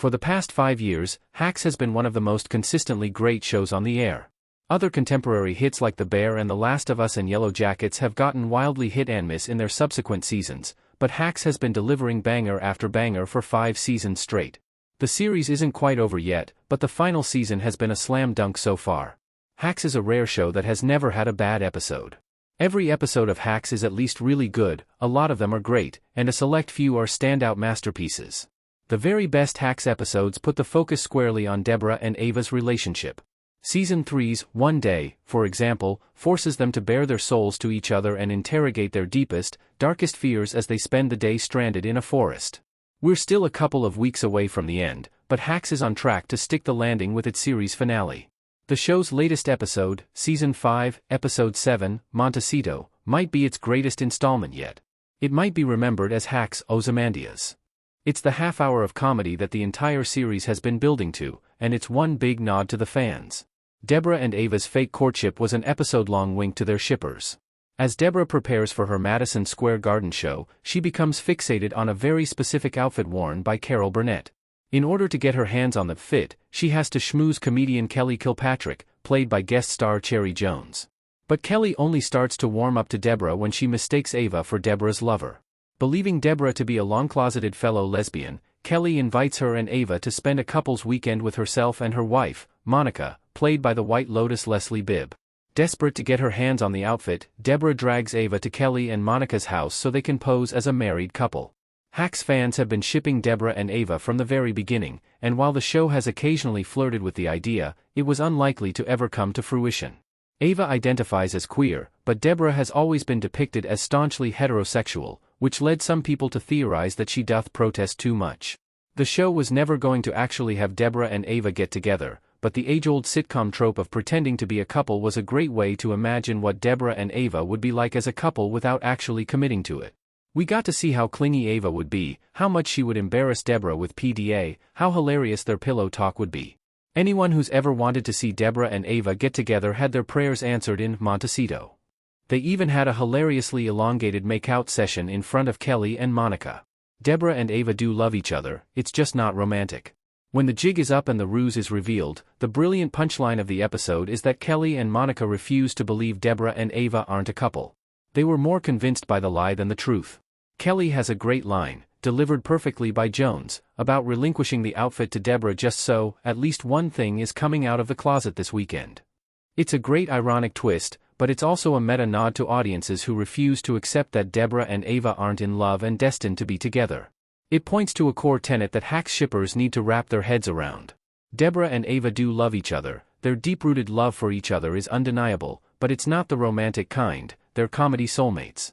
For the past 5 years, Hacks has been one of the most consistently great shows on the air. Other contemporary hits like The Bear and The Last of Us and Yellow Jackets have gotten wildly hit and miss in their subsequent seasons, but Hacks has been delivering banger after banger for 5 seasons straight. The series isn't quite over yet, but the final season has been a slam dunk so far. Hacks is a rare show that has never had a bad episode. Every episode of Hacks is at least really good, a lot of them are great, and a select few are standout masterpieces. The very best Hacks episodes put the focus squarely on Deborah and Ava's relationship. Season 3's One Day, for example, forces them to bare their souls to each other and interrogate their deepest, darkest fears as they spend the day stranded in a forest. We're still a couple of weeks away from the end, but Hacks is on track to stick the landing with its series finale. The show's latest episode, Season 5, Episode 7, Montecito, might be its greatest installment yet. It might be remembered as Hacks' Ozymandias. It's the half-hour of comedy that the entire series has been building to, and it's one big nod to the fans. Deborah and Ava's fake courtship was an episode-long wink to their shippers. As Deborah prepares for her Madison Square Garden show, she becomes fixated on a very specific outfit worn by Carol Burnett. In order to get her hands on the fit, she has to schmooze comedian Kelly Kilpatrick, played by guest star Cherry Jones. But Kelly only starts to warm up to Deborah when she mistakes Ava for Deborah's lover. Believing Deborah to be a long-closeted fellow lesbian, Kelly invites her and Ava to spend a couple's weekend with herself and her wife, Monica, played by the White Lotus Leslie Bibb. Desperate to get her hands on the outfit, Deborah drags Ava to Kelly and Monica's house so they can pose as a married couple. Hacks fans have been shipping Deborah and Ava from the very beginning, and while the show has occasionally flirted with the idea, it was unlikely to ever come to fruition. Ava identifies as queer, but Deborah has always been depicted as staunchly heterosexual, which led some people to theorize that she doth protest too much. The show was never going to actually have Deborah and Ava get together, but the age-old sitcom trope of pretending to be a couple was a great way to imagine what Deborah and Ava would be like as a couple without actually committing to it. We got to see how clingy Ava would be, how much she would embarrass Deborah with PDA, how hilarious their pillow talk would be. Anyone who's ever wanted to see Deborah and Ava get together had their prayers answered in Montecito. They even had a hilariously elongated make-out session in front of Kelly and Monica. Deborah and Ava do love each other, it's just not romantic. When the jig is up and the ruse is revealed, the brilliant punchline of the episode is that Kelly and Monica refuse to believe Deborah and Ava aren't a couple. They were more convinced by the lie than the truth. Kelly has a great line, delivered perfectly by Jones, about relinquishing the outfit to Deborah just so, at least one thing is coming out of the closet this weekend. It's a great ironic twist, but it's also a meta-nod to audiences who refuse to accept that Deborah and Ava aren't in love and destined to be together. It points to a core tenet that Hacks shippers need to wrap their heads around. Deborah and Ava do love each other, their deep-rooted love for each other is undeniable, but it's not the romantic kind, they're comedy soulmates.